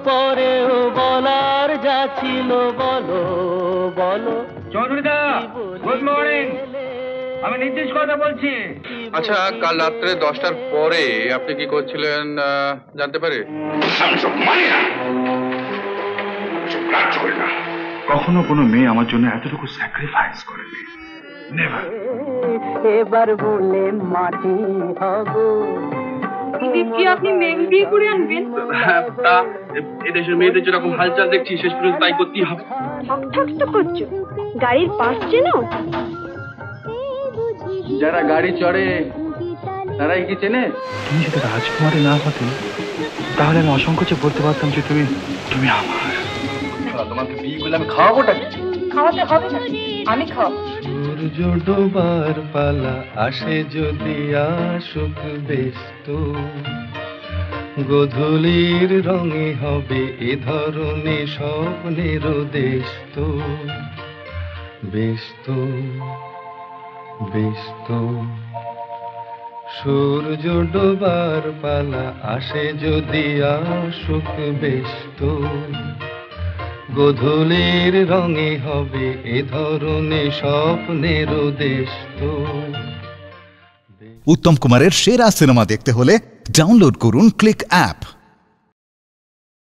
পরেও বলার যা ছিল বলো বলো। চৌধুরীদা, গুড মর্নিং। আমি নির্দেশ কথা বলছি। আচ্ছা, কাল রাত্রে 10টার পরে আপনি কি করছিলেন জানতে পারি? কখনো কোনো মেয়ে আমার জন্য এতটুকু স্যাক্রিফাইস করেনি। নেভার। এবার বলে মাটি হব। কি আপনি মেয়ে বিয়ে করে আনবেন? তা এদেশের মেয়েদের যেরকম হালচাল দেখছি শেষ পর্যন্ত তাই করতেই হবে। ঠক তো করছো। গাড়ির পাশ চেনো? যারা গাড়ি চড়ে তারাই কি চেনে? তুমি যদি রাজকুমারী না হতে তাহলে আমি অসংকোচে বলতে পারতাম যে তুমি আমার। তোমাকে বিয়ে করলে আমি খাওয়াবোটা কি? খাওয়াতে হবে না, আমি খাওয়াবো। সূর্য ডোবার পালা আসে যদি আসুক ব্যস্ত, গধূলির রঙে হবে এ ধরনের স্বপ্নের দেশ তো। ব্যস্ত ব্যস্ত সূর্য ডোবার পালা আসে যদি আসুক ব্যস্ত, গধূলির রঙে হবে এ ধরনের স্বপ্নের দেশ তো। উত্তম কুমারের সেরা সিনেমা দেখতে হলে ডাউনলোড করুন ক্লিক অ্যাপ।